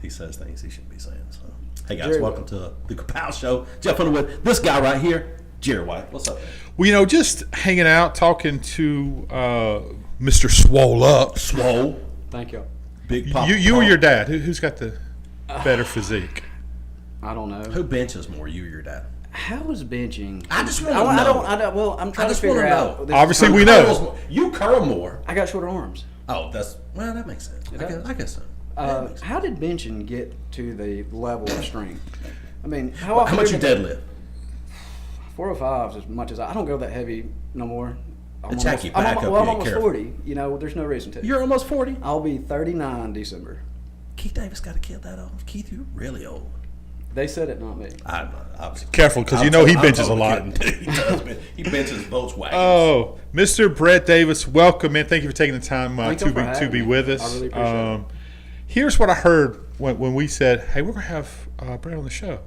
he says things he shouldn't be saying. So, hey guys, welcome to the KAPOW Show. Jeff Underwood, this guy right here, Jerry White. What's up, man? Well, just hanging out, talking to Mr. Swole Up. Swole. Thank you. Big Papa. You or your dad? Who's got the better physique? I don't know. Who benches more, you or your dad? How is benching? I just want to know. Well, I'm trying to figure out. Obviously, we know. You curl more. I got shorter arms. Oh, that makes sense. I guess so. How did benching get to the level of strength? I mean, How much you deadlift? 405 is as much as I don't go that heavy no more. I'm almost 40. You know, there's no reason to. You're almost 40? I'll be 39 December. Keith Davis got to kill that off. Keith, you're really old. They said it, not me. Careful, because you know he benches a lot. He does. He benches Volkswagens. Oh, Mr. Brett Davis, welcome, man. Thank you for taking the time to be with us. I really appreciate it. Here's what I heard when we said, hey, we're going to have Brett on the show.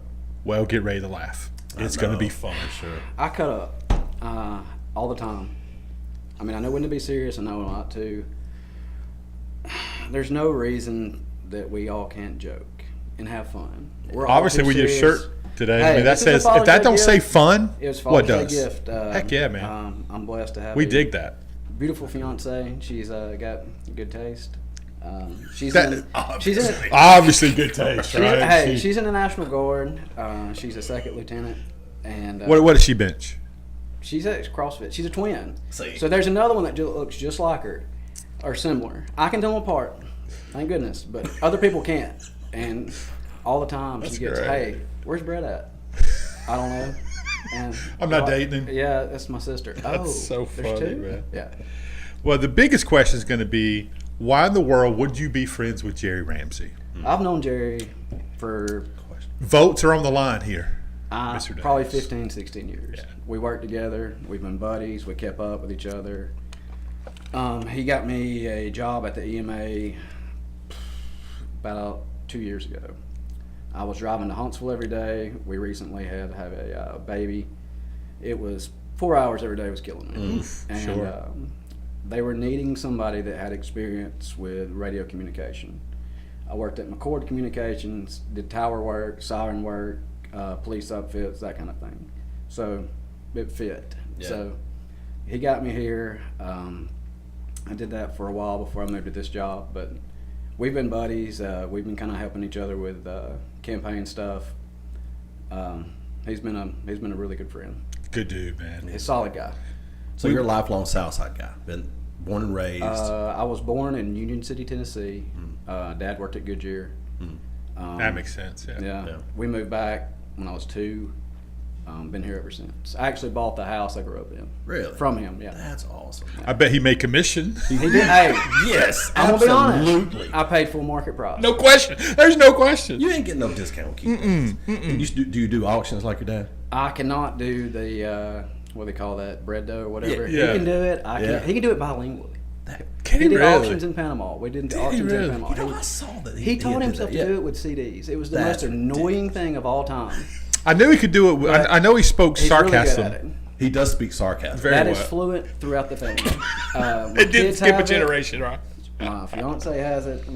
Well, get ready to laugh. It's going to be fun. Sure. I cut up all the time. I mean, I know when to be serious. I know not to. There's no reason that we all can't joke and have fun. We're obviously all with your serious. shirt today. Hey, I mean, that says if that don't gift, say fun, it was what Father's Day does? Gift. Heck yeah, man. I'm blessed to have. We dig that. Beautiful fiance. She's got good taste. She's Obviously good taste, right? She's in the National Guard. She's a second lieutenant. And what does she bench? She's at CrossFit. She's a twin. See. So there's another one that looks just like her, or similar. I can tell them apart, thank goodness, but other people can't. And all the time she gets, great. hey, where's Brett at? I don't know. And I'm not dating him. Yeah, that's my sister. That's so there's funny, two? man. Yeah. Well, the biggest question is going to be, why in the world would you be friends with Jerry Ramsey? I've known Jerry for Votes are on the line here. Mr. probably Davis. 15, 16 years. Yeah. We worked together. We've been buddies. We kept up with each other. He got me a job at the EMA about 2 years ago. I was driving to Huntsville every day. We recently had to have a baby. It was 4 hours every day was killing me. And sure. They were needing somebody that had experience with radio communication. I worked at McCord Communications, did tower work, siren work, police outfits, that kind of thing. So it fit. Yeah. So he got me here. I did that for a while before I moved to this job, but we've been buddies. We've been kind of helping each other with campaign stuff. He's been a really good friend. Good dude, man. He's a solid guy. So you're a lifelong Southside guy. Been born and raised. I was born in Union City, Tennessee. Dad worked at Goodyear. That makes sense. Yeah. Yeah. We moved back when I was 2. Been here ever since. I actually bought the house I grew up in. Really? From him, yeah. That's awesome. I bet he made commission. He did. Hey, Yes, I'm gonna be honest. absolutely. I paid full market price. No question. There's no question. You ain't getting no discount. Do you do auctions like your dad? I cannot do the what do they call that, bread dough or whatever. Yeah. He can do it. I Yeah. can't. He can do it bilingually. Can He he did really? auctions in Panama. We did auctions really? in Panama. You know, I saw that. He taught did himself that. to do it with CDs. It was the That's most annoying thing of all time. I knew he could do it. I know he spoke He's sarcasm. really good at it. He does speak sarcasm. Very That well. is fluent throughout the family. It didn't skip a generation, right? My fiance has it.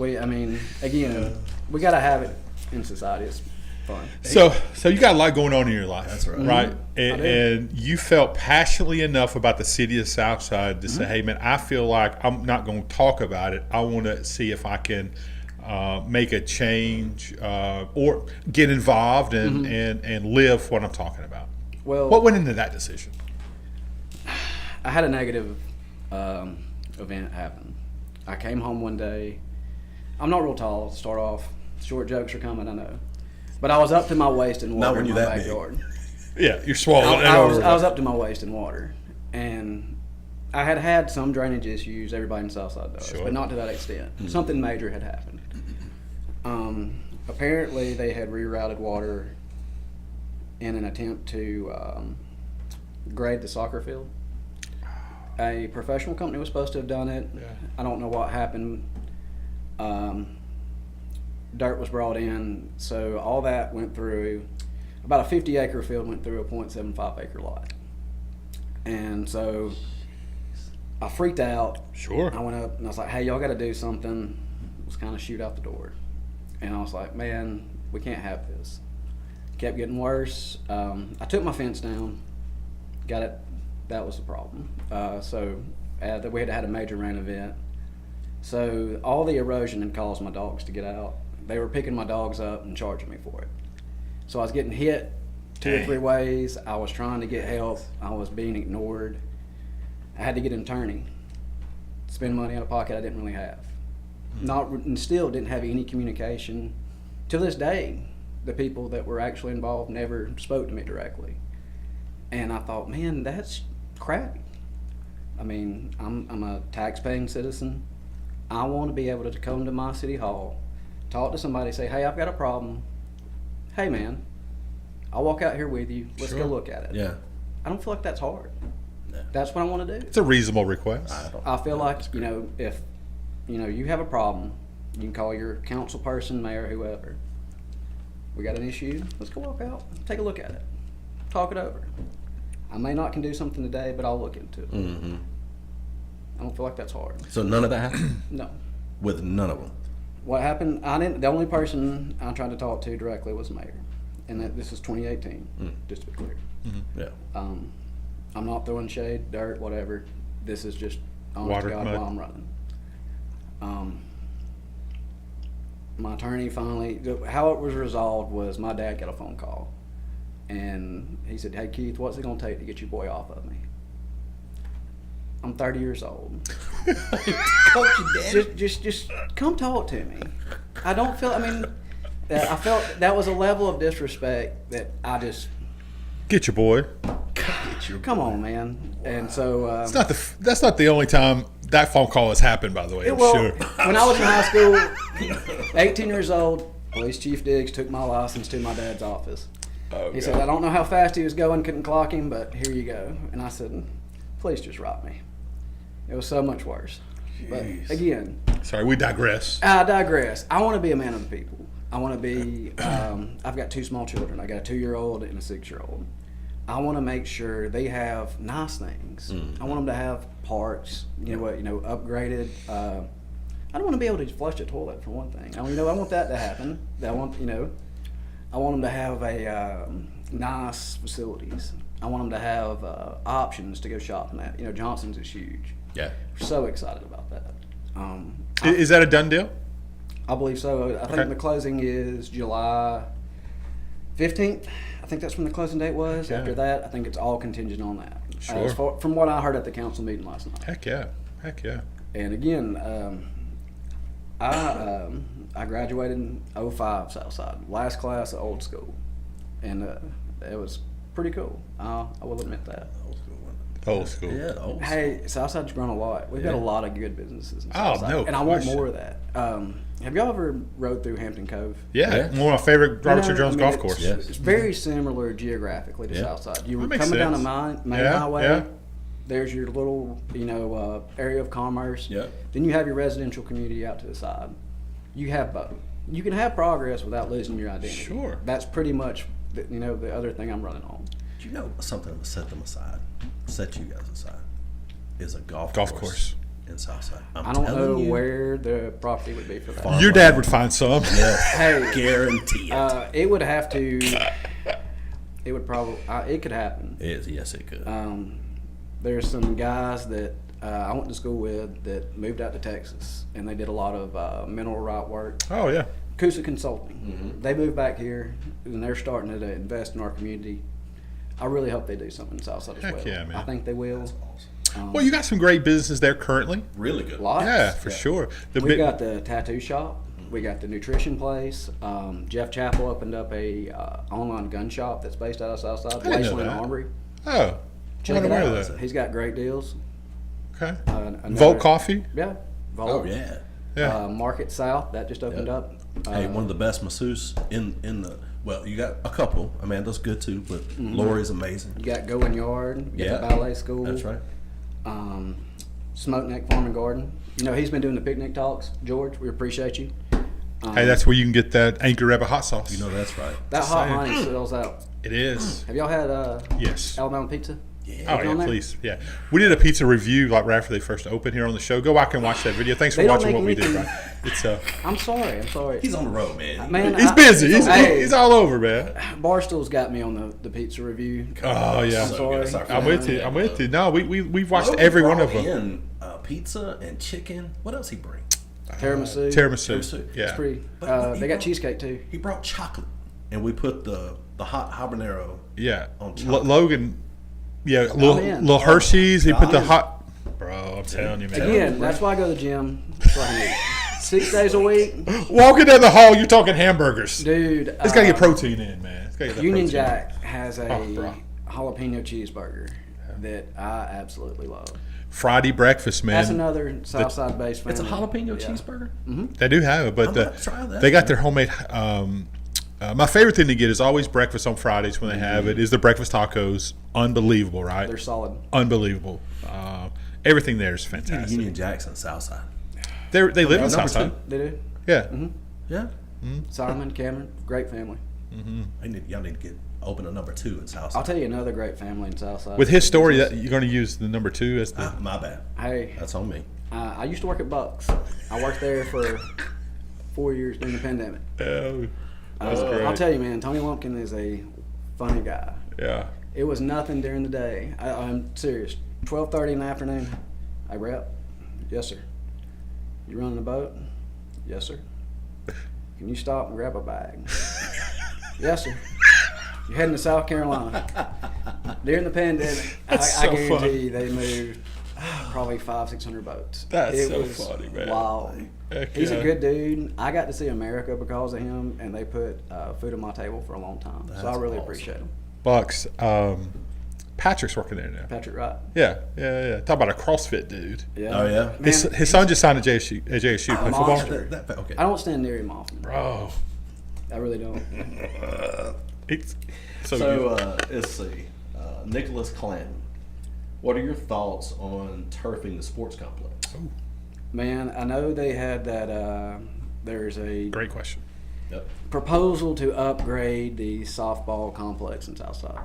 Again, we got to have it in society. It's fun. So you got a lot going on in your life. That's right. Right? I do. And you felt passionately enough about the city of Southside to say, hey, man, I feel like I'm not going to talk about it. I want to see if I can make a change or get involved and live what I'm talking about. Well, What went into that decision? I had a negative event happen. I came home one day. I'm not real tall to start off. Short jokes are coming, I know. But I was up to my waist in Not water when in you're my that big. backyard. Yeah, you're swollen. I was up to my waist in water. And I had some drainage issues, everybody in Southside does, Sure. but not to that extent. Something major had happened. Apparently, they had rerouted water in an attempt to grade the soccer field. A professional company was supposed to have done it. Yeah. I don't know what happened. Dirt was brought in, so all that went through. About a 50-acre field went through a 0.75-acre lot. And so I freaked out. Sure. I went up and I was like, hey, y'all got to do something. It was kind of shoot out the door. And I was like, man, we can't have this. Kept getting worse. I took my fence down. Got it. That was the problem. So we had a major rain event. So all the erosion had caused my dogs to get out. They were picking my dogs up and charging me for it. So I was getting hit 2 or 3 ways. I was trying to get help. I was being ignored. I had to get an attorney. Spend money out of pocket I didn't really have. And still didn't have any communication. To this day, the people that were actually involved never spoke to me directly. And I thought, man, that's crappy. I mean, I'm a tax-paying citizen. I want to be able to come to my city hall, talk to somebody, say, hey, I've got a problem. Hey, man, I'll walk out here with you. Let's go look at it. Yeah. I don't feel like that's hard. No. That's what I want to do. It's a reasonable request. I feel like, if, you have a problem, you can call your council person, mayor, whoever. We got an issue. Let's go walk out, take a look at it, talk it over. I may not can do something today, but I'll look into it. Mm-hmm. I don't feel like that's hard. So none of that happened? No. With none of them? What happened, the only person I tried to talk to directly was the mayor. And this is 2018, just to be clear. Yeah. I'm not throwing shade, dirt, whatever. This is just honest Water, to God mud. while I'm running. My attorney finally, how it was resolved was my dad got a phone call. And he said, hey, Keith, what's it going to take to get your boy off of me? I'm 30 years old. Just come talk to me. I felt that was a level of disrespect that I just, Get your boy. come on, man. And so, That's not the only time that phone call has happened, by the way. Sure. when I was in high school, 18 years old, Police Chief Diggs took my license to my dad's office. Oh, He said, I don't know how fast he was going, couldn't clock him, but here you go. And I said, please just rock me. It was so much worse. But again, Sorry, we digress. I digress. I want to be a man of the people. I want to be, I've got 2 small children. I got a 2-year-old and a 6-year-old. I want to make sure they have nice things. I want them to have parks, upgraded. I don't want to be able to flush a toilet, for one thing. I want that to happen. I want them to have nice facilities. I want them to have options to go shopping at. Johnson's is huge. Yeah. We're so excited about that. Is that a done deal? I believe so. I think the closing is July 15th. I think that's when the closing date was. Yeah. After that, I think it's all contingent on that. Sure. From what I heard at the council meeting last night. Heck yeah. And again, I graduated in 05 Southside, last class of old school, and it was pretty cool. I will admit that. Old school. Yeah, old school. Hey, Southside's grown a lot. We've got a lot of good businesses in Oh, Southside, no and I want question. more of that. Have y'all ever rode through Hampton Cove? Yeah, Yeah. one of my favorite Robertson Jones golf it's, course. Yes. It's very similar geographically to Yeah. Southside. You were That makes coming down sense. a main Yeah, highway. yeah. There's your little, area of commerce. Yeah. Then you have your residential community out to the side. You have both. You can have progress without losing your identity. Sure. That's pretty much, the other thing I'm running on. Do you know something that set them aside, set you guys aside, is a golf course. in Southside. I don't know telling you, where the property would be for that. Farm- Your dad would find some. Yes, Hey, guarantee it. it would have to. It would probably. It could happen. Yes, it could. There's some guys that I went to school with that moved out to Texas, and they did a lot of mineral right work. Oh, yeah. Kusa Consulting. They moved back here, and they're starting to invest in our community. I really hope they do something in Southside as Heck well. yeah, man. I think they will. Well, you got some great businesses there currently. Really good. Lots. Yeah, for sure. We got the tattoo shop. We got the nutrition place. Jeff Chappell opened up a online gun shop that's based out of Southside, didn't know Wasteland that. Armory. Oh, Check I'm it aware out. of that. He's got great deals. Okay. Another- Volt Coffee. Yeah. Volt. Oh yeah. Yeah. Market South that just opened Yeah. up. Hey, one of the best masseuse in the. Well, you got a couple. Amanda's good too, but Lori's amazing. You got Going Yard. You got Yeah. the ballet school. That's right. Smoke Neck Farm and Garden. He's been doing the picnic talks. George, we appreciate you. Hey, that's where you can get that Anchor Rabbit hot sauce. You know that's right. That hot saying. honey sells out. It is. Have y'all had Yes. Alabama pizza? Yeah. Oh, yeah, on there? please. Yeah. We did a pizza review like right after they first opened here on the show. Go back and watch that video. Thanks for They don't watching make what we did. anything- Right? It's I'm sorry. He's on the road, man. Man, He's busy. Hey. He's all over, man. Barstool's got me on the pizza review. Oh, yeah. I'm sorry. I'm with you. I'm with you. No, we've watched Logan every one brought of them. in pizza and chicken. What else he bring? Tiramisu. Tiramisu. It's Yeah. pretty. But he They got brought- cheesecake too. He brought chocolate, and we put the hot habanero. Yeah. On chocolate. Logan. Yeah. in. Little Hershey's. He put the in. hot. Bro, I'm telling you, man. Again, that's why I go to the gym. So I can eat 6 days a week, Walking down the hall, you're talking hamburgers. dude. It's got to get protein in, man. It's got to get that Union protein. Jack has a Oh, bro. jalapeno cheeseburger that I absolutely love. Friday breakfast, man. That's another Southside based family. It's a jalapeno Yeah. cheeseburger. They do have it, but I'm gonna try that. they got their homemade. My favorite thing to get is always breakfast on Fridays when they have it. Is the breakfast tacos unbelievable, right? They're solid. Unbelievable. Everything there is Yeah, fantastic. Union Jackson, Southside. They live in Number Southside. They do. Yeah. Yeah. Simon, Cameron, great family. Y'all need to open a number 2 in Southside. I'll tell you another great family in Southside. With his story, that you're going to use the number 2 as the. My bad. Hey, That's on me. I used to work at Bucks. I worked there for 4 years during the pandemic. Oh, that's great. I'll tell you, man, Tony Lumpkin is a funny guy. Yeah. It was nothing during the day. I'm serious. 12:30 in the afternoon. Hey, rep. Yes, sir. You running the boat? Yes, sir. Can you stop and grab a bag? Yes, sir. You're heading to South Carolina. During the pandemic, That's I so guarantee funny. they moved probably 500-600 boats. That's it so was funny, man. Wild. Heck He's yeah. a good dude. I got to see America because of him, and they put food on my table for a long time. So I That's really awesome. appreciate him. Bucks. Patrick's working there now. Patrick Wright. Yeah. Talk about a CrossFit dude. Yeah. Oh, yeah? Man, His son just signed at JSU. Play football. monster. Okay. I don't stand near him often. Bro. I really don't. It's so So good. let's see. Nicholas Clanton. What are your thoughts on turfing the sports complex? Man, I know they had that. There's a Great question. Yep. proposal to upgrade the softball complex in Southside.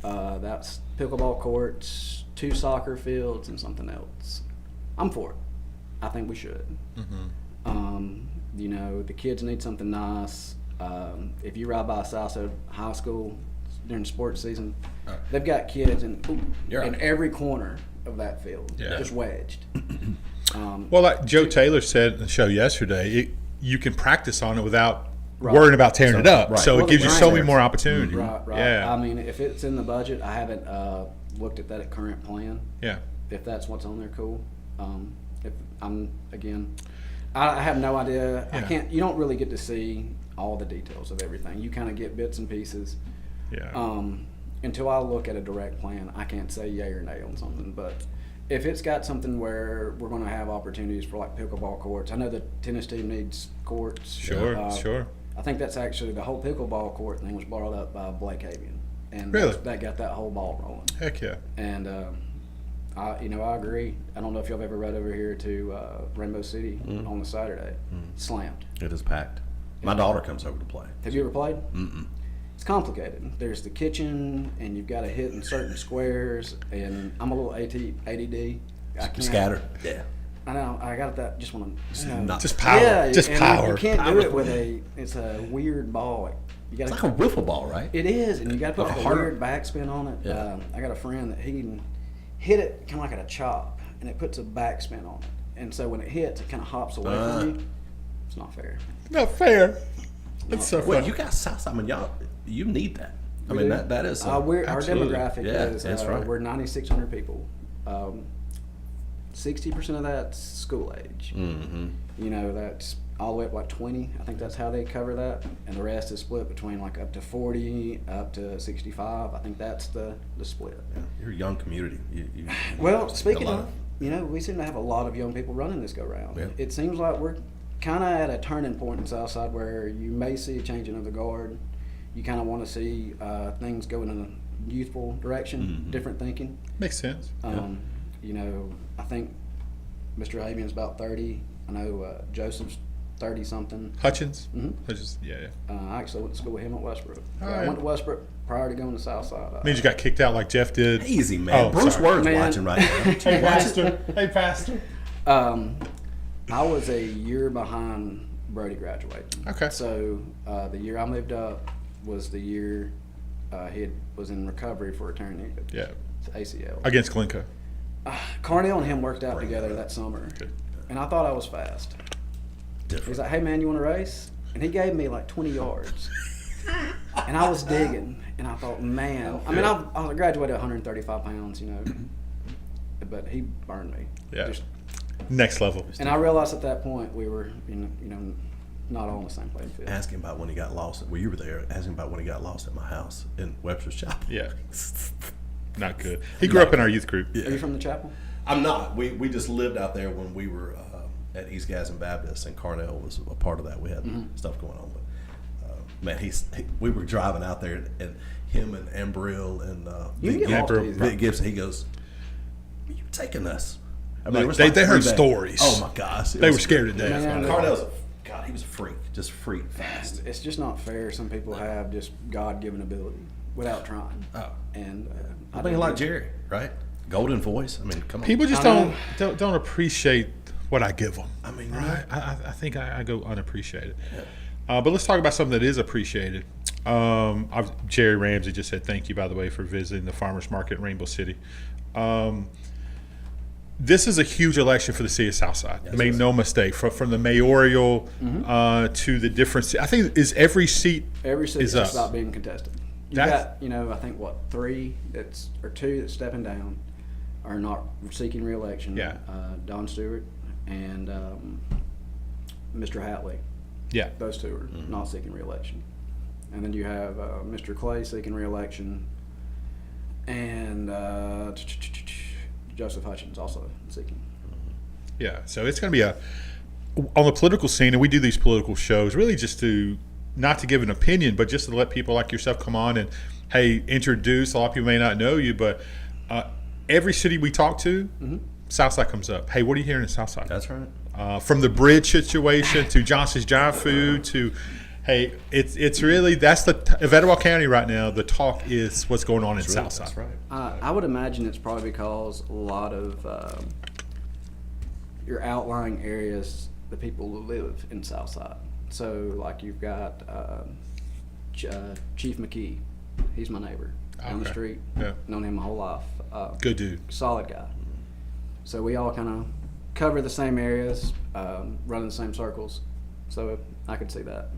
That's pickleball courts, 2 soccer fields, and something else. I'm for it. I think we should. You know, the kids need something nice. If you ride by Southside High School during sports season, they've got kids in Right. every corner of that field, Yeah. just wedged. Well, like Joe Taylor said in the show yesterday, you can practice on it without Right. worrying about tearing it up. right. So Well, it gives you the so many grinders. more opportunities. Right. Yeah. I mean, if it's in the budget, I haven't looked at that current plan. Yeah. If that's what's on there, cool. If I'm again, I have no idea. I Yeah. can't. You don't really get to see all the details of everything. You kind of get bits and pieces. Yeah. Until I look at a direct plan, I can't say yay or nay on something. But if it's got something where we're going to have opportunities for like pickleball courts, I know the tennis team needs courts. Sure. Sure. I think that's actually the whole pickleball court thing was brought up by Blake Havian, and Really? that got that whole ball rolling. Heck yeah. And I agree. I don't know if y'all have ever read over here to Rainbow City on the Saturday. Slammed. It is packed. My daughter comes over to play. Have you ever played? It's complicated. There's the kitchen, and you've got to hit in certain squares. And I'm a little ADD. I can't Scattered. Yeah. I know. I got that. Just want to. Not Just power. Yeah, Just and power. You can't do Power. it with a. It's a weird ball. You got It's like a wiffle ball, right? It is, and you got to put Like like a a harder- weird backspin on it. Yeah. I got a friend that he can hit it kind of like at a chop, and it puts a backspin on it. And so when it hits, it kind of hops away from you. It's not fair. Not fair. It's so Well, funny. you got Southside. I mean, you need that. I mean, do. that is. Our absolutely. demographic Yeah, is that's right. we're 9,600 people. 60% of that's school age. Mm-hmm. You know, that's all the way up like 20. I think that's how they cover that, and the rest is split between like up to 40, up to 65. I think that's the split. You're a young community. You Well, see a speaking lot of, you know, we seem to have a lot of young people running this go round. Yeah. It seems like we're kind of at a turning point in Southside where you may see a changing of the guard. You kind of want to see things go in a youthful direction, different thinking. Makes sense. You know, I think Mr. Havian's about 30. I know Joseph's 30 something. Hutchins. Mhm. Hutchins. Yeah. I actually went to school with him at Westbrook. All I right. went to Westbrook prior to going to Southside. Means you got kicked out like Jeff did. Easy, man. Oh, Bruce sorry. Word's Man. watching right now. Hey, pastor. Hey, pastor. I was a year behind Brody graduating. Okay. So the year I moved up was the year was in recovery for a turn Yeah. ACL. Against Glencoe. Carnell and him worked out together that summer, Good. and I thought I was fast. Different. He's like, "Hey man, you want to race?" And he gave me like 20 yards, and I was digging, and I thought, man, I mean, I graduated 135 pounds, you know, but he burned me. Yeah. Just- Next level. and I realized at that point we were, you know, not on the same playing field. Ask him about when he got lost. Well, you were there. Ask him about when he got lost at my house in Webster's Chapel. Yeah. Not good. He grew up in our youth group. Yeah. Are you from the chapel? I'm not. We just lived out there when we were at East Gadsden Baptist, and Carnell was a part of that. We had stuff going on, but man, we were driving out there, and him and Ambril and You can get lost easy. Vic Gibson. He goes, "Are you taking us?" I Like, it was they heard 3 days. stories. Oh my gosh, They were scared to death. Man. Carnell's God. He was a freak, just freak fast. It's just not fair. Some people have just God-given ability without trying. Oh. And I mean, like Jerry, right? Golden voice. I mean, come on. People just I don't appreciate what I give them. I mean, right? I think I go unappreciated. But let's talk about something that is appreciated. Jerry Ramsey just said thank you, by the way, for visiting the farmers market in Rainbow City. This is a huge election for the city of Southside. Yes, Make yes. no mistake. From the mayoral to the different. I think is every seat every city is is just up. about being contested. You That's- got, you know, I think what 3 or 2 that's stepping down are not seeking re-election. Yeah. Don Stewart and Mr. Hatley. Yeah. Those 2 are not seeking re-election. And then you have Mr. Clay seeking re-election, and Joseph Hutchins also seeking. Yeah, so it's going to be on the political scene, and we do these political shows really just to, not to give an opinion, but just to let people like yourself come on and, hey, introduce. A lot of people may not know you, but every city we talk to, Southside comes up. Hey, what are you hearing in Southside? That's right. From the bridge situation to Johnson's Giant Food to, hey, it's really, that's of Etowah County right now, the talk is what's going on in Southside. That's right. I would imagine it's probably because a lot of your outlying areas, the people who live in Southside. So, like, you've got Chief McKee. He's my neighbor down the Okay. street. Yeah. Known him my whole life. Good dude. Solid guy. So we all kind of cover the same areas, run in the same circles. So I could see that.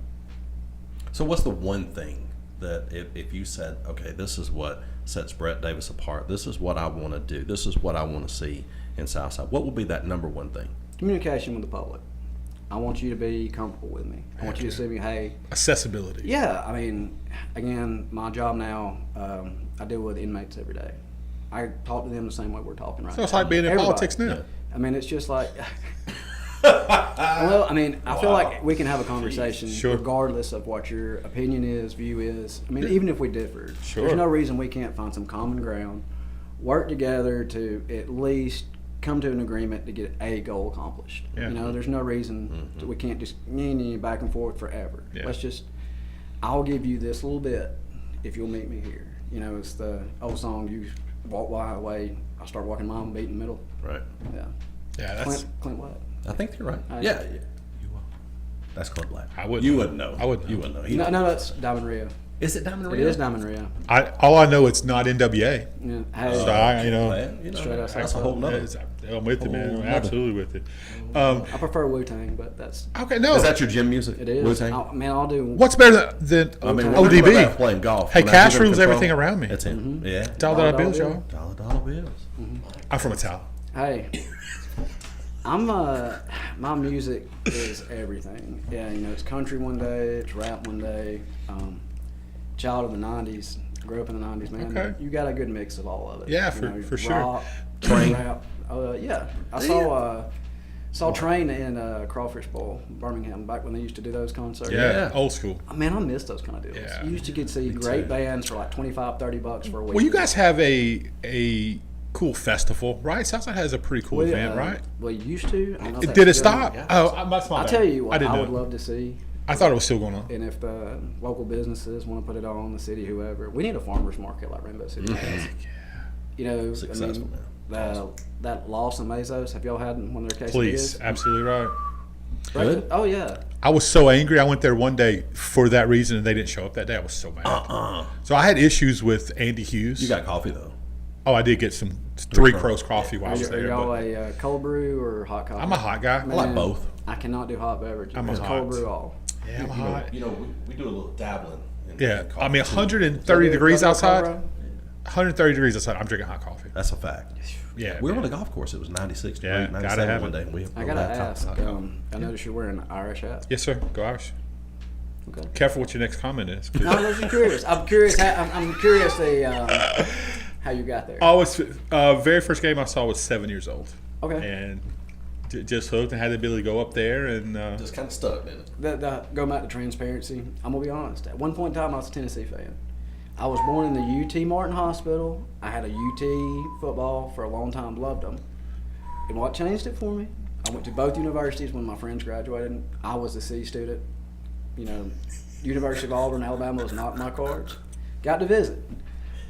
So what's the one thing that if you said, okay, this is what sets Brett Davis apart, this is what I want to do, this is what I want to see in Southside, what will be that number one thing? Communication with the public. I want you to be comfortable with me. I want you to see me, hey. Accessibility. Yeah, I mean, again, my job now, I deal with inmates every day. I talk to them the same way we're talking right now. So it's like being in Everybody. politics now. Yeah. I mean, it's just like, well, I mean, I feel like we can have a conversation Sure. regardless of what your opinion is, view is. I mean, even if we differ, Sure. there's no reason we can't find some common ground, work together to at least come to an agreement to get a goal accomplished. Yeah. You know, there's no reason that we can't just back and forth forever. Yeah. Let's just, I'll give you this little bit if you'll meet me here. You know, it's the old song, you walk my way, I start walking my own beat in the middle. Right. Yeah. Yeah, that's. Clint White. I think you're right. I- Yeah. You will. That's Clint Black. I wouldn't You know. wouldn't know. I wouldn't You know. wouldn't know. He No, knows. no, that's Diamond Rio. Is it Diamond It Rio? is Diamond Rio. All I know it's not NWA. Yeah. Hey, So I, you know, Man, you know, Straight that's outside. a whole nother. I'm with you, man. Whole I'm nother. absolutely with it. I prefer Wu-Tang, but that's Okay, no. Is that your gym music? it is. Wu-Tang? Man, I'll do. What's better than I mean, Wu-Tang. when ODB? I'm playing golf. Hey, when I give Cash him rules control, everything around me. That's him. Yeah. $1 bills, Dollar y'all. Dollar bills. I'm from a town. Hey, I'm my music is everything. Yeah, you know, it's country one day, it's rap one day. Child of the '90s, grew up in the '90s, man. Okay. You got a good mix of all of it. Yeah, You for sure. rock, Train. rap. Yeah, I saw Train in Crawfish Bowl, Birmingham, back when they used to do those concerts. Yeah, old school. Man, I miss those kind of deals. Yeah. You used to get to see great bands for like $25, $30 for a week. Well, you guys have a cool festival, right? Southside has a pretty cool event, right? Well, you used to. I don't know if Did it that's still- stop? Yeah. Oh, that's my I'll bad. tell you what I, didn't would know. love to see. I thought it was still going on. And if the local businesses want to put it on, the city, whoever, we need a farmers market like Rainbow City has. You know, Successful, man. That Lawson Mazos, have y'all had one of their quesadillas? Please, absolutely right. Right? Good? Oh yeah. I was so angry. I went there one day for that reason, and they didn't show up that day. I was so mad. So I had issues with Andy Hughes. You got coffee though. Oh, I did get some Three Crows coffee while I was Are there. y'all but a cold brew or hot coffee? I'm a hot guy. I like both. I cannot do hot beverages. I'm a Just hot. cold brew all. Yeah, I'm hot. You know, we do a little dabbling. In Yeah, coffee I mean, too. 130 degrees Y'all do a cold outside. brew? 130 degrees outside. I'm drinking hot coffee. That's a fact. Yeah, We were man. on the golf course. It was 96 Yeah, degrees, gotta 97 have one it. day. And we I gotta had ask. hot coffee. I noticed you're wearing an Irish hat. Yes, sir. Go Irish. Okay. Careful what your next comment is. 'Cause No, I'm just curious. I'm curious. I'm curious how you got there. I was very first game I saw was 7 years old, Okay. and just hooked and had the ability to go up there and Just kind of stuck, didn't it? Go back to transparency. I'm gonna be honest. At one point in time, I was a Tennessee fan. I was born in the UT Martin Hospital. I had a UT football for a long time. Loved them. And what changed it for me? I went to both universities when my friends graduated. I was a C student. You know, University of Auburn, Alabama was not in my cards. Got to visit.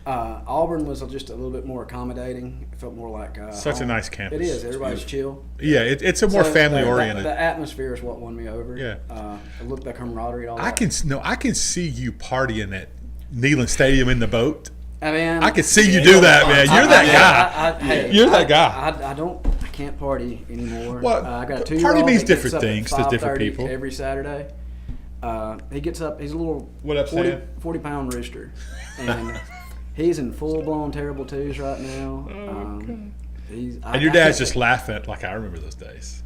Auburn was just a little bit more accommodating. It felt more like Such a home. nice campus. It is. Everybody's chill. yeah, it's a more So, family the oriented. atmosphere is what won me over. Yeah. Look, the camaraderie. All I that. can see you partying at Neyland Stadium in the boat. I mean, I can see you do that, man. You're that guy. Hey, You're that guy. I can't party anymore. Well, I got a party 2-year-old means that different gets up at things to different 5:30 people. Every Saturday, he gets up. He's a little What up, Sam? 40-pound rooster, and he's in full-blown terrible twos right now. And your dad's just laughing like I remember those days.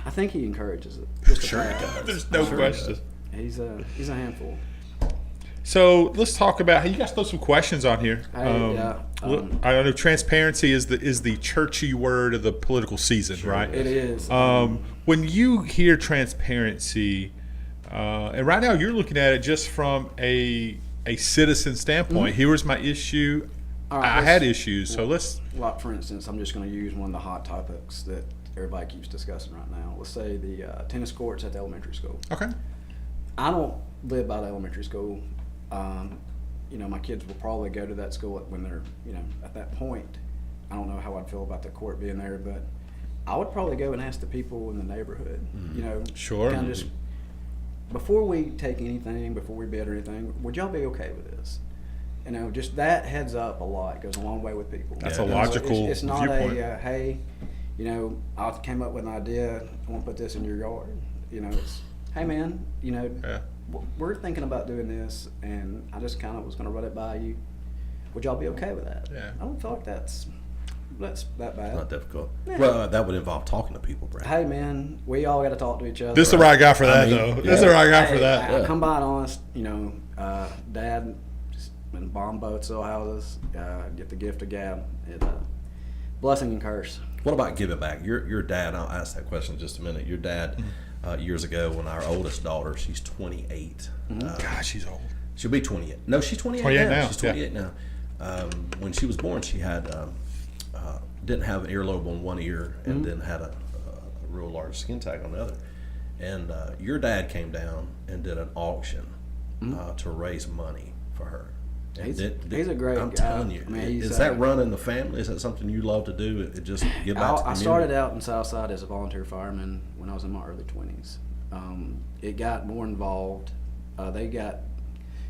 I think he encourages it. Just a Sure he tad. does. There's no Sure question. He's a handful. So let's talk about. Hey, you guys throw some questions on here. Hey, yeah, I know transparency is the churchy word of the political season, right? It is. When you hear transparency, and right now you're looking at it just from a citizen standpoint. Here was my issue. All right, I had issues, so let's. Like, for instance, I'm just going to use one of the hot topics that everybody keeps discussing right now. Let's say the tennis courts at the elementary school. Okay. I don't live by the elementary school. You know, my kids will probably go to that school when they're, you know, at that point. I don't know how I'd feel about the court being there, but I would probably go and ask the people in the neighborhood, you know, Sure. kind of just, before we take anything, before we bid or anything, would y'all be okay with this? You know, just that heads up a lot goes a long way with people. That's a You know, logical it's not viewpoint. hey, you know, I came up with an idea. I want to put this in your yard. You know, it's, hey man, you know, Yeah. we're thinking about doing this, and I just kind of was going to run it by you. Would y'all be okay with that? Yeah. I don't feel like that's that bad. Not difficult. Yeah. Well, that would involve talking to people, Brad. Hey man, we all got to talk to each other. This is the right guy for that, I mean, though. yeah. This is the right guy for Hey, that. I come by and honest, you know, Dad just been bomb boats, sell houses, get the gift of gab. It, blessing and curse. What about giving back? Your dad, I'll ask that question in just a minute. Your dad, years ago, when our oldest daughter, she's 28. God, she's old. She'll be 28. No, she's 28, 28 now. now, She's 28 now. When she was born, she had didn't have an earlobe on one ear and then had a real large skin tag on the other. And your dad came down and did an auction to raise money for her. And He's a great I'm guy. telling you, I mean, he's, is that running the family? Is that something you love to do? It just give back to the I community? started out in Southside as a volunteer fireman when I was in my early 20s. It got more involved.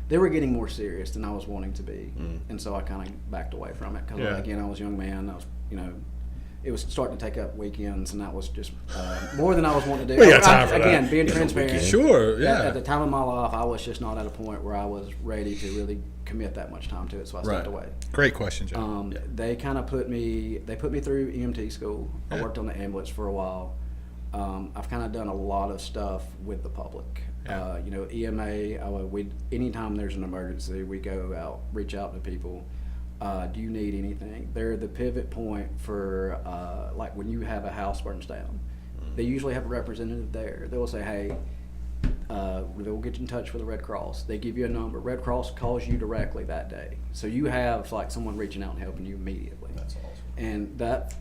They were getting more serious than I was wanting to be, and so I kind of backed away from it because Yeah. again, I was a young man. I was, you know, it was starting to take up weekends, and that was just more than I was wanting to do. We got time for again, that. being transparent. Sure, yeah. At the time of my life, I was just not at a point where I was ready to really commit that much time to it, so I stepped Right. away. Great question, John. They kind of put me through EMT school. I Yeah. worked on the ambulance for a while. I've kind of done a lot of stuff with the public. Yeah. You know, EMA, anytime there's an emergency, we go out, reach out to people. Do you need anything? They're the pivot point for, like when you have a house burns down. They usually have a representative there. They'll say, hey, they'll get you in touch with the Red Cross. They give you a number. Red Cross calls you directly that day. So you have like someone reaching out and helping you immediately. That's awesome. And that,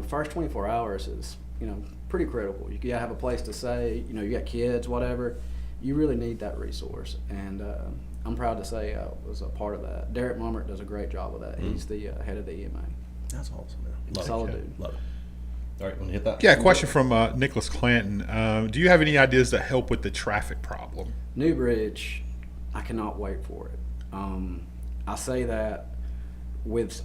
first 24 hours is, pretty critical. You gotta have a place to stay, you got kids, whatever. You really need that resource. And I'm proud to say I was a part of that. Derek Mummert does a great job with that. He's the head of the EMA. That's awesome, man. Love Solid it. dude. Love it. All right, want to hit that? Yeah, question from Nicholas Clanton. Do you have any ideas that help with the traffic problem? New Bridge, I cannot wait for it. I say that with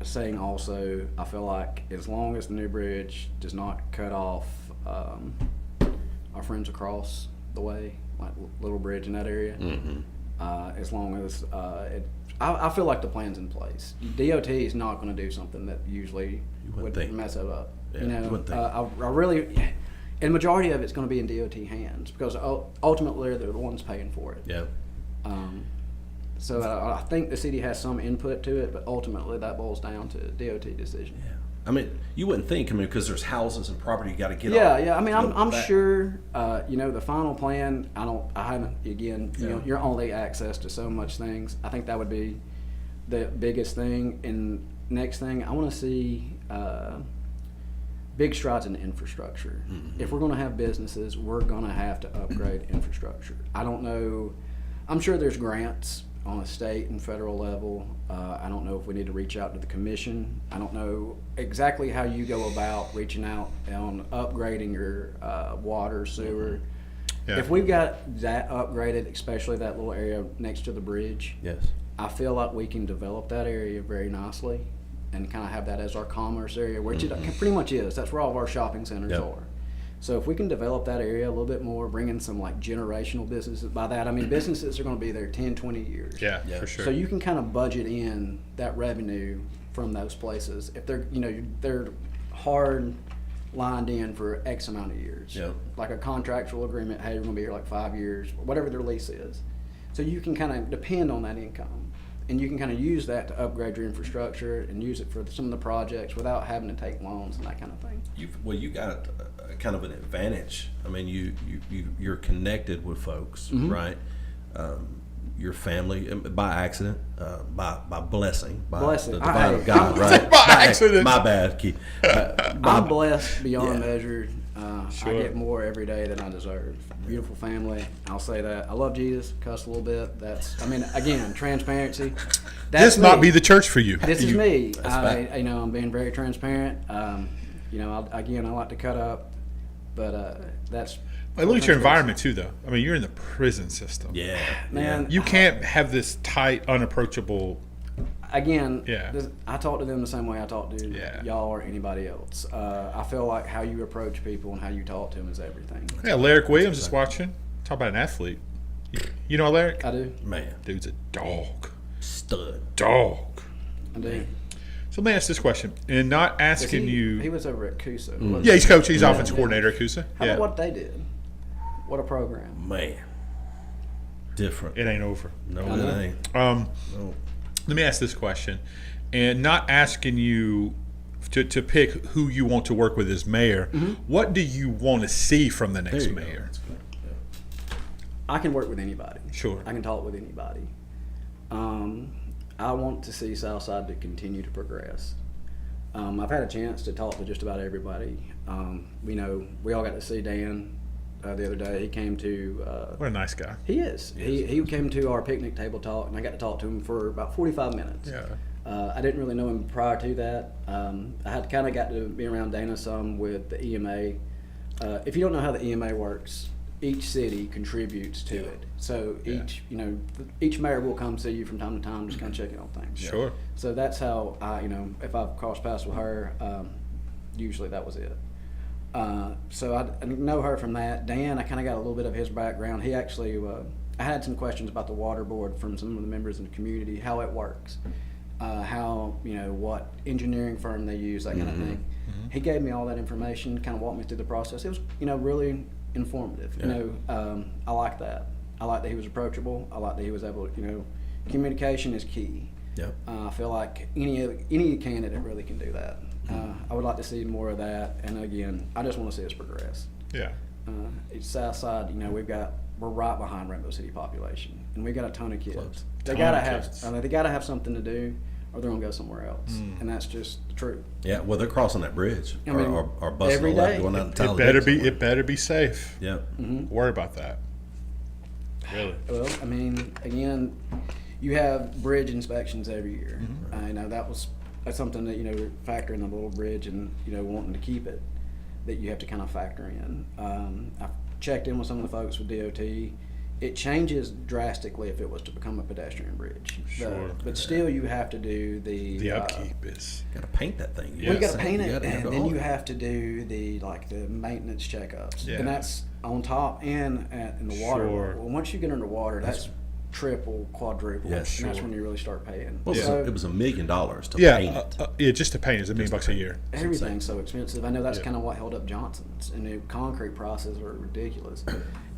saying also, I feel like as long as the New Bridge does not cut off our friends across the way, like Little Bridge in that area, as long as I feel like the plan's in place. DOT is not going to do something that usually would mess it up. Yeah, you wouldn't think. I really, and the majority of it's going to be in DOT hands because ultimately they're the ones paying for it. Yeah. So I think the city has some input to it, but ultimately that boils down to DOT decision. Yeah. I mean, you wouldn't think, because there's houses and property you got to get Yeah, off. yeah. I mean, I'm back. sure, the final plan, I haven't, again, you're only access to so much things. I think that would be the biggest thing. And next thing, I want to see big strides in infrastructure. If we're going to have businesses, we're going to have to upgrade infrastructure. I don't know. I'm sure there's grants on a state and federal level. I don't know if we need to reach out to the commission. I don't know exactly how you go about reaching out on upgrading your water, sewer. Yeah. If we've got that upgraded, especially that little area next to the bridge, Yes. I feel like we can develop that area very nicely and kind of have that as our commerce area, which it pretty much is. That's where all of our shopping centers Yep. are. So if we can develop that area a little bit more, bring in some like generational businesses. By that, I mean businesses are going to be there 10, 20 years. Yeah, Yeah. for sure. So you can kind of budget in that revenue from those places. If they're, they're hard lined in for X amount of years. Yep. Like a contractual agreement, hey, we're going to be here like 5 years, whatever their lease is. So you can kind of depend on that income. And you can kind of use that to upgrade your infrastructure and use it for some of the projects without having to take loans and that kind of thing. You got a kind of an advantage. I mean, you're connected with folks, right? Your family by accident, by blessing, by Blessing. the divine of God, I'm- right? By accident. My bad, Keith. I'm blessed beyond Yeah. measure. Sure. I get more every day than I deserve. Beautiful family. I'll say that. I love Jesus. Cuss a little bit. Again, transparency. That's This might me. be the church for you. This is me. fact. I'm being very transparent. I like to cut up, but that's. At least your environment too, though. I mean, you're in the prison system. Yeah, Man, You can't have this tight, unapproachable. Again, Yeah. I talk to them the same way I talk to Yeah. y'all or anybody else. I feel like how you approach people and how you talk to them is everything. Yeah, Alaric Williams is watching. Talk about an athlete. You know Alaric? I do. man, Dude's a dog. stud. Dog. I do. So let me ask this question, and not asking He you. was over at Coosa. Yeah, he's coach. He's offensive coordinator at Coosa. How Yeah, about what they did? What a program. Man, different. it ain't over. No, I know. it ain't. No. Let me ask this question, and not asking you to pick who you want to work with as mayor. What do you want to see from the There next you go. mayor? That's good. Yeah. I can work with anybody. Sure. I can talk with anybody. I want to see Southside to continue to progress. I've had a chance to talk to just about everybody. We all got to see Dan the other day. He came to. What a nice guy. He is. He came to our picnic table talk, and I got to talk to him for about 45 minutes. Yeah. I didn't really know him prior to that. I had kind of got to be around Dana some with the EMA. If you don't know how the EMA works, each city contributes to it. So each mayor will come see you from time to time, just kind of checking on things. Sure. So that's how if I've crossed paths with her, usually that was it. So I know her from that. Dan, I kind of got a little bit of his background. He actually, I had some questions about the water board from some of the members in the community, how it works, how, what engineering firm they use, that kind of thing. He gave me all that information, kind of walked me through the process. It was, really informative. Yeah. I like that. I like that he was approachable. I like that he was able to, communication is key. Yep. I feel like any candidate really can do that. I would like to see more of that, and again, I just want to see us progress. Yeah. Each South Side, we're right behind Rainbow City population, and we got a ton of kids. Close. They Ton gotta of have, kids. they gotta have something to do. or they're going to go somewhere else. And that's just the truth. Yeah, well, they're crossing that bridge I mean, or busting every a left day. going out to It Talladega better be. somewhere. It better be safe. Yep. Worry about that. Really. Well, I mean, again, you have bridge inspections every year. I know that's something that, factor in the little bridge and, wanting to keep it, that you have to kind of factor in. I've checked in with some of the folks with DOT. It changes drastically if it was to become a pedestrian bridge. Sure. But still, you have to do The upkeep is. Got to paint that thing. Yeah. You got to paint You it, gotta have and it then all. you have to do the maintenance checkups, Yeah. and that's on top and in the water. Sure. Well, once you get underwater, that's triple, quadruple, Yes, and that's sure. when you really start paying. Well, So it was $1 million to paint it. Yeah, just to paint is $1 million a year. everything's so expensive. I know that's Yeah. kind of what held up Johnson's, and the concrete processes are ridiculous.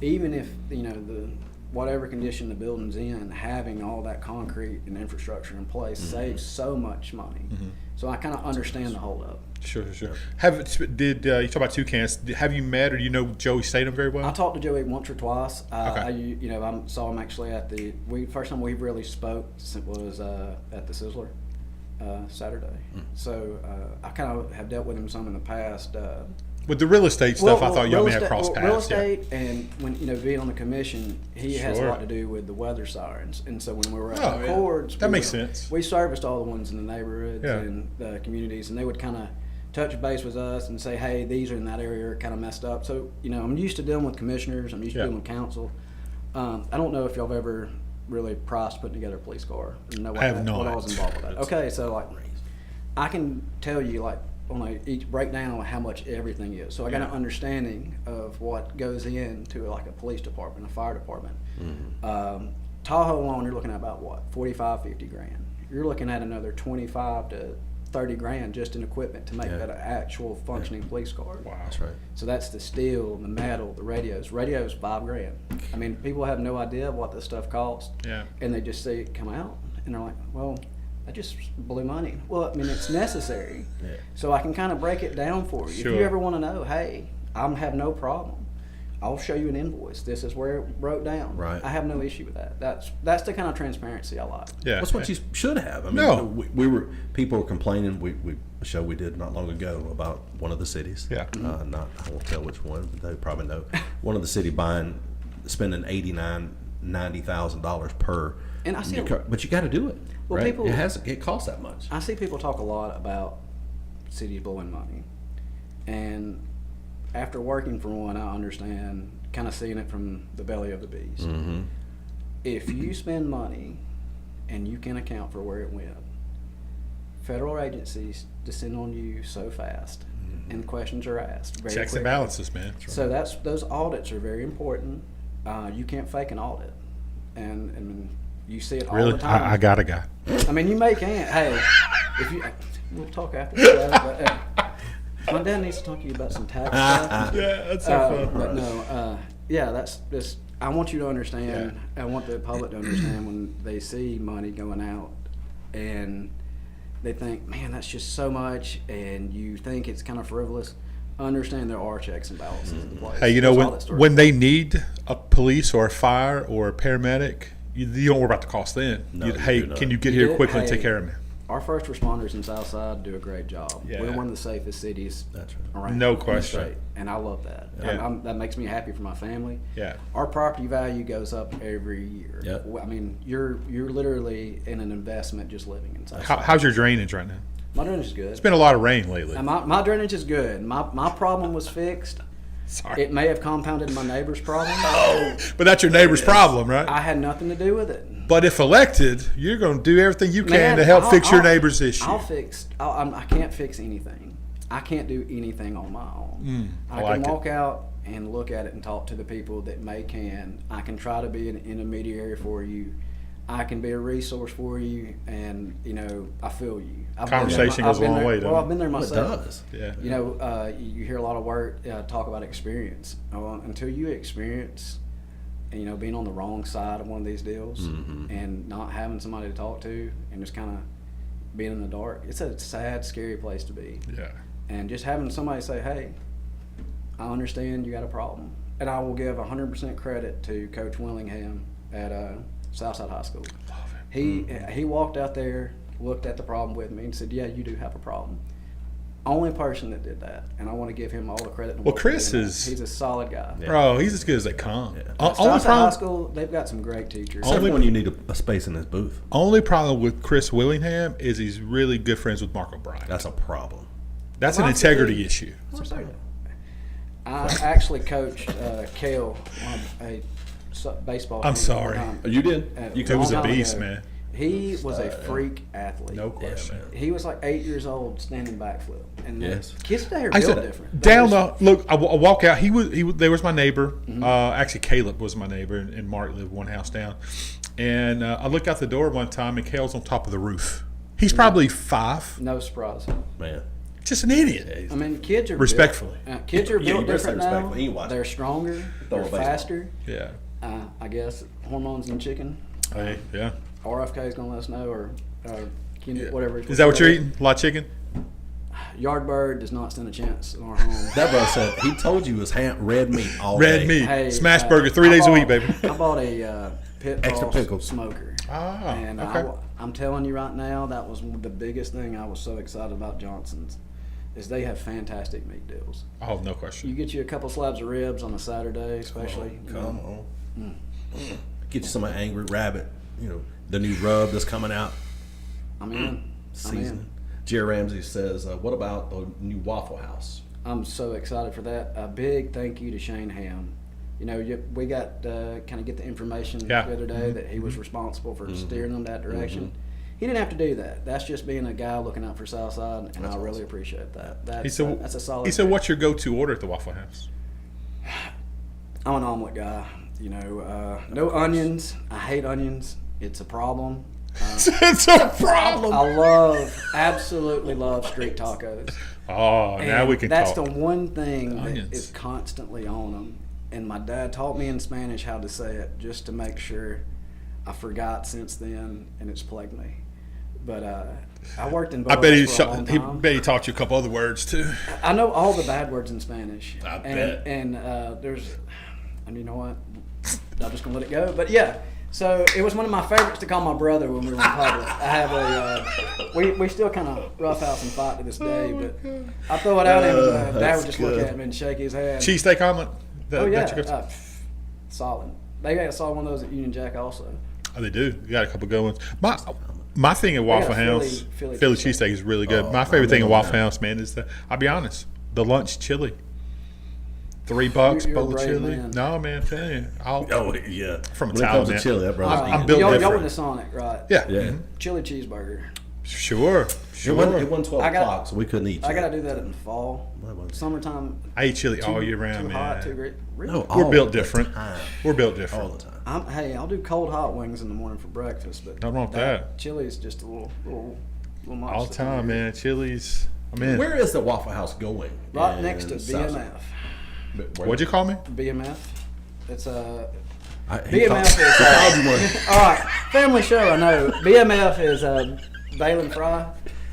Even if the whatever condition the building's in, having all that concrete and infrastructure in place saves so much money. So I kind of understand the holdup. Sure. Did you talk about Toucans? Have you met or do you know Joey Statham very well? I talked to Joey once or twice. Okay. I saw him actually at the first time we really spoke was at the Sizzler Saturday. So I kind of have dealt with him some in the past. With the real estate stuff, I thought y'all may have crossed Real paths. Yeah. estate, and when being on the commission, he has a Sure. lot to do with the weather sirens. And so when we were at Oh, the yeah. Accords, That makes sense. We serviced all the ones in the neighborhoods Yeah. and the communities, and they would kind of touch base with us and say, "Hey, these are in that area are kind of messed up." So I'm used to dealing with commissioners. I'm used to Yeah. dealing with council. I don't know if y'all have ever really priced putting together a police car. And know what I have what I not. was involved with that. Okay, so I can tell you on each breakdown how much everything is. So I got an understanding of what goes into a police department, a fire department. Tahoe alone, you're looking at about what, 45, 50 grand. You're looking at another 25 to 30 grand just in equipment to make Yeah. that an actual functioning police car. Wow. That's right. So that's the steel, the metal, the radios. Radios, $5 grand. I mean, people have no idea what this stuff costs. Yeah. And they just see it come out, and they're like, well, that just blew money. Well, I mean, it's necessary. Yeah. So I can kind of break it down for you. If Sure. you ever want to know, hey, I have no problem. I'll show you an invoice. This is where it broke down. Right. I have no issue with that. That's the kind of transparency I like. Yeah. That's what you should have. I mean, No. people were complaining. A show we did not long ago about one of the cities. Yeah. I won't tell which one, but they probably know. One of the city spending $90,000 per. And I see new car, but you got to do it. Well, right? people- It costs that much. I see people talk a lot about cities blowing money, and after working for one, I understand, kind of seeing it from the belly of the beast. Mm-hmm. If you spend money and you can account for where it went, federal agencies descend on you so fast, and questions are asked very Checks and quickly. balances, man. So those audits are very important. You can't fake an audit, and you see it all Really? the time. I got a guy. I mean, you may can't. Hey, if you, we'll talk after that. But my dad needs to talk to you about some tax stuff. Yeah, that's But no, that's just. I want you to understand. I want the public to understand when they see money going out, and they think, "Man, that's just so much," and you think it's kind of frivolous. Understand there are checks and balances in place. Hey, There's all that sort of when they need a police or a fire or a paramedic, you don't worry about the cost then. No, You- you hey, do not. can you get You here do- quickly and take hey, care of me? Our first responders in Southside do a great job. Yeah. We're one of the safest cities That's right. around. No in the question. state, and I love that. Yeah. That makes me happy for my family. Yeah. Our property value goes up every year. Yep. I mean, you're literally in an investment just living in Southside. How's your drainage right now? My drainage is good. It's been a lot of rain lately. And my drainage is good. My problem was fixed. Sorry. It may have compounded my neighbor's problem. But that's your neighbor's problem, right? I had nothing to do with it. But if elected, you're going to do everything you can Man, to help fix your I'll- neighbor's issue. I can't fix anything. I can't do anything on my own. I I like can it. walk out and look at it and talk to the people that can. I can try to be an intermediary for you. I can be a resource for you, and I feel you. Conversation goes a long way, Well, doesn't I've been there Well, it myself. does. Yeah. You hear a lot of word talk about experience. Until you experience, being on the wrong side of one of these deals and not having somebody to talk to and just kind of being in the dark, it's a sad, scary place to be. Yeah. And just having somebody say, "Hey, I understand you got a problem," and I will give 100% credit to Coach Willingham at Southside High School. Love it. He walked out there looked at the problem with me and said, "Yeah, you do have a problem." Only person that did that, and I want to give him all the credit. In the Well, world Chris for doing is- that. He's a solid guy. Yeah. Bro, he's as good as they come. Yeah. Only Stuyvesant High problem, School, they've got some great teachers. Except Only- when you need a space in his booth. only problem with Chris Willingham is he's really good friends with Mark O'Brien. That's a problem. That's an Lots of integrity good- issue. Of course they do. I actually coached Kale on a baseball. I'm team sorry. one time. You did? You It was a long time beast, ago. man. He was a freak athlete. No question. man. He was like 8 years old, standing backflip, and Yes. kids today are I built said, different. down They're the look. I walk out. He was. There was my neighbor. Mm-hmm. Actually, Caleb was my neighbor, and Mark lived one house down. And I look out the door one time, and Kale's on top of the roof. He's probably 5. no surprise. Man. Just an idiot. I mean, kids are Respectfully. Kids are Yeah, built you better say different now. respectfully. You watch They're it. stronger. Throw They're a baseball. faster. Yeah. I guess hormones in chicken. Hey. Yeah. RFK is gonna let us know, or whatever. Is that what you're eating? A lot of chicken? Yardbird does not stand a chance in our home. That brother said he told you it was red meat all Red day. meat. Hey, Smash burger 3 I days a bought- week, baby. I bought a pit Extra boss pickles. smoker. Ah, And okay. I'm telling you right now, that was the biggest thing I was so excited about Johnson's, is they have fantastic meat deals. Oh, no You question. get you a couple slabs of ribs on a Saturday, especially. Come on. Get you some Angry Rabbit. The new rub that's coming out. I'm in. I'm Seasoning. in. Jerry Ramsey says, what about the new Waffle House? I'm so excited for that. A big thank you to Shane Ham. We got kind of get the information Yeah. the other day that he was responsible for steering them that direction. He didn't have to do that. That's just being a guy looking out for Southside, and I really appreciate that. That's a solid. He said, pick. "What's your go-to order at the Waffle House?" I'm an omelet guy. No onions. I hate onions. It's a problem. It's a problem. I absolutely love street tacos. Oh, now And we can that's talk. the one thing that Onions. is constantly on them. And my dad taught me in Spanish how to say it just to make sure. I forgot since then, and it's plagued me. But I worked in I bet Boas for a long he time. bet he taught you a couple other words too. I know all the bad words in Spanish. I and, bet. And and you know what? I'm just gonna let it go. But yeah, so it was one of my favorites to call my brother when we were in public. I have we still kind of roughhouse and fight to this day, but I throw it out and Dad that's would just look good. at me and shake his head. Cheesesteak omelet. Oh yeah, That you go- solid. They got saw one of those at Union Jack also. Oh, they do. You got a couple good ones. My thing at Waffle got a House, Philly Philly cheesesteak. cheesesteak is really good. Oh, My favorite thing at I'm Waffle in on House, man, is I'll be honest, the lunch chili. $3 You're a bowl of brave chili. man. No, man, I'm telling you, Oh, yeah. From when it Italian, comes to man. chili, that brother's I'm eating. built y'all different. went to Sonic, right? Yeah, Yeah. mhm. Chili cheeseburger. Sure, It sure. wasn't 12 I got- o'clock, so we couldn't eat I chili. gotta do that in the fall. That wasn't- Summertime. I eat chili all year round, too man. hot, too great. Really? No, We're all built the different. time. We're built All different. the time. I'll do cold hot wings in the morning for breakfast, but Nothing wrong with that. chili is just a little much. All the time, man. Chili's. I'm in. Where is the Waffle House going? Right in next to South- BMF. Where- What'd you call me? BMF. It's a he called- BMF is he called you one. all right. Family show, I know. BMF is Balin Fry.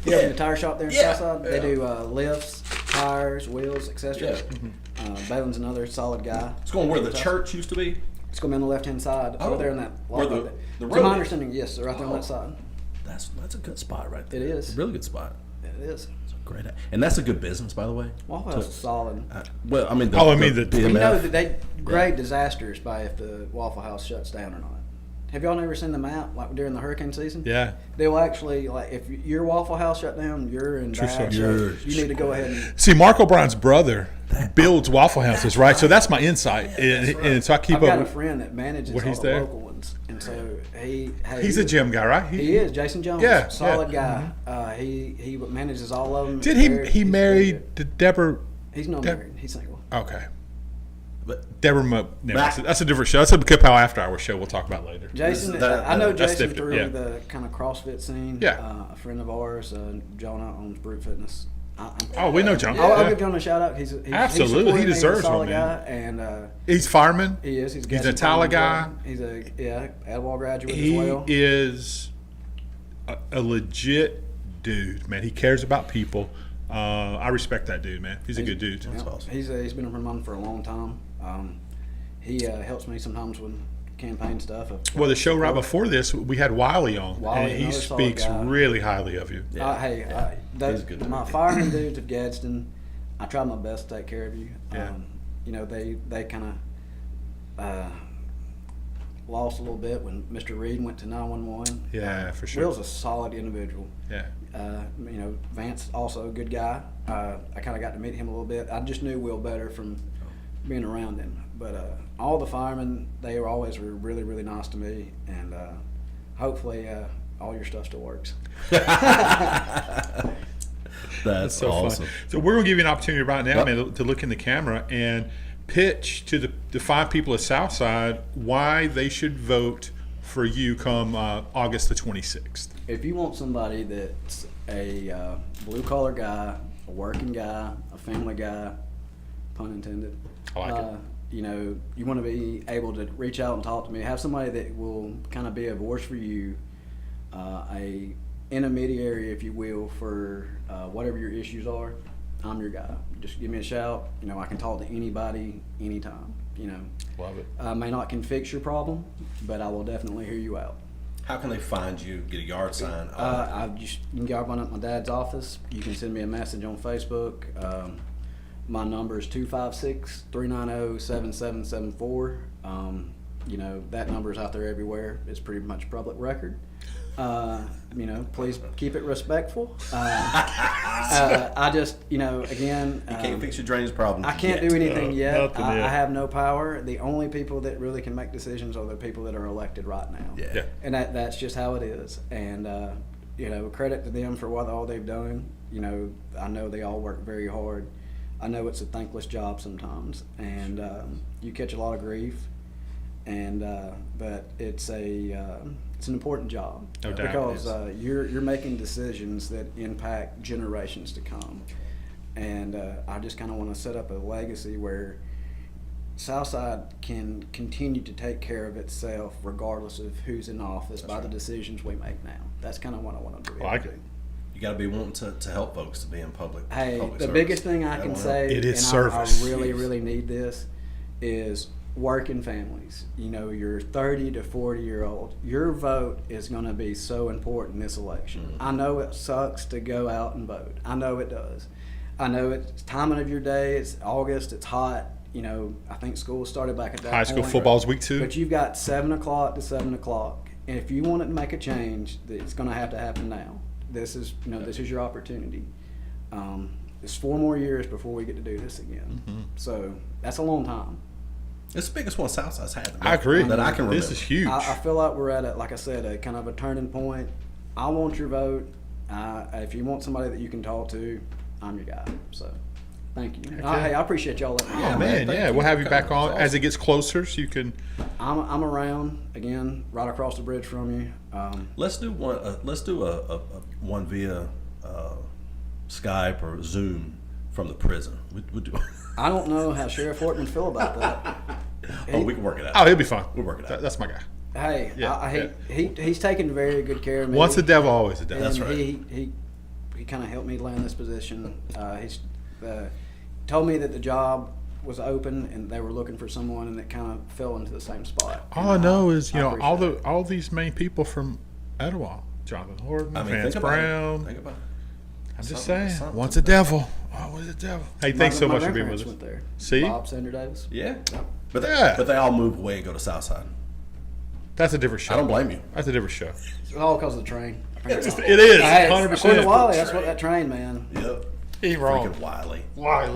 You know, Yeah. the tire shop there in Yeah. Southside. They do lifts, tires, wheels, etc. Yeah. Balin's another solid guy. It's going where the church used to be. It's gonna be on the left hand side Oh, over there in that. where lot the- right there. the To road my is. understanding, yes, they're right there on Oh. that side. That's a good spot right there. It is. A really good spot. It is. It's a great, and that's a good business, by the way. Waffle House is solid. Well, I mean, Oh, I mean, the- You know BMF. that they grade disasters by if the Waffle House shuts down or not. Have y'all never seen the map like during the hurricane season? Yeah. They'll actually like if your Waffle House shut down, you're in True bad story. shape. You need to go ahead and. See, Mark O'Brien's brother builds Waffle Houses, right? So that's my insight, and so I keep I've got a up. friend that manages Where all he's the there? local ones, and so he. Hey, He's a gym guy, right? He is Jason Jones. Yeah, solid yeah. guy. He manages all of them. Did He's he? very- He he's very married good. to Deborah. He's not Deb- married. He's single. Okay. But Deborah. That's a different show. That's a KAPOW after hour show. We'll talk about later. Jason, That- I know that's Jason different, through yeah. the kind of CrossFit scene. Yeah. A friend of ours, Jonah, owns Brute Fitness. Oh, we know John. I'll Yeah. give Jonah a shout out. He's Absolutely. supported He me. deserves He's a solid one, man. guy, and He's fireman. he is. He's a got some Tala problems guy. with him. He's a Adwall graduate He as well. is a legit dude, man. He cares about people. I respect that dude, man. He's a good dude. Yeah, awesome. He's been a friend of mine for a long time. He helps me sometimes campaign stuff. Well, the show right before this, we had Wiley on, Wiley, and he another solid speaks guy. really highly of you. Yeah. He's good. My fireman dudes of Gadsden, I try my best to take care of you. Yeah. You know, they kind of lost a little bit when Mr. Reed went to 911. Yeah, for sure. Will's a solid individual. Yeah. You know, Vance also a good guy. I kind of got to meet him a little bit. I just knew Will better from being around him. But all the firemen, they were always really, really nice to me. And hopefully all your stuff still works. That's so awesome. fun. So we're going to give you an opportunity right now, man, to look in the camera and pitch to the 5 people at Southside why they should vote for you come August the 26th. If you want somebody that's a blue-collar guy, a working guy, a family guy, pun intended, I like it. you know, you want to be able to reach out and talk to me, have somebody that will kind of be a voice for you, a intermediary, if you will, for whatever your issues are. I'm your guy. Just give me a shout. You know, I can talk to anybody, anytime. You know, Love it. I may not can fix your problem, but I will definitely hear you out. How can they find you? Get a yard sign? You can go up at my dad's office. You can send me a message on Facebook. My number is 256-390-7774. You know, that number is out there everywhere. It's pretty much public record. You know, please keep it respectful. I just, you know, again, you can't fix your drainage problem. I can't do anything yet. nothing yet. I have no power. The only people that really can make decisions are the people that are elected right now. Yeah. And that's just how it is. And, you know, credit to them for all they've done. You know, I know they all work very hard. I know it's a thankless job sometimes. And you catch a lot of grief. And but it's an important job. No doubt. Because you're making decisions that impact generations to come. And I just kind of want to set up a legacy where Southside can continue to take care of itself regardless of who's in office by the decisions we make now. That's kind of what I want to do. I like it. You got to be wanting to help folks to be in public. Hey, public the service. biggest thing I can That'll say, It is and service. I really, really need this, is working families. You know, your 30 to 40-year-old, your vote is going to be so important this election. Mm-hmm. I know it sucks to go out and vote. I know it does. I know it's timing of your day. It's August. It's hot. You know, I think school started back at that High school point. football's week 2. But you've got 7 o'clock to 7 o'clock. And if you want to make a change, it's going to happen now. This is, you know, this is your opportunity. It's 4 more years before we get to do this again. Mm-hmm. So that's a long time. It's the biggest one Southside's had. I agree. That I can remember. This is huge. I feel like we're at like I said, a kind of a turning point. I want your vote. If you want somebody that you can talk to, I'm your guy. So, thank you. Hey, I appreciate y'all letting me Oh on. man, thank yeah, you we'll have for you back coming. on That's as it gets closer, so you can. I'm around again, right across the bridge from you. Let's do one. Let's do a one via Skype or Zoom from the prison. We do. I don't know how Sheriff Horton would feel about that. Oh, we can work it out. Oh, he'll be fine. We'll work it out. That's my guy. Hey, Yeah, he's taken very good care of me. Once the devil, always the devil. That's And right. He kind of helped me land this position. He's told me that the job was open and they were looking for someone, and it kind of fell into the same spot. All I know is, you I know, appreciate all these main people from Etowah, Jonathan Horton, I mean, Vance think about Brown. it. Think about it. I'm just Something- saying, something. once the devil, always the devil. Hey, thanks so My much for being with grandparents us. went there. See? Bob Sander Davis. Yeah. Yeah. But they all move away and go to Southside. That's a different show. I don't blame you. That's a different show. It's all because of the train. It is, Hey, 100%. according to Wally, that's what that train, man. Yep. Ain't wrong. Freaking Wiley. Why?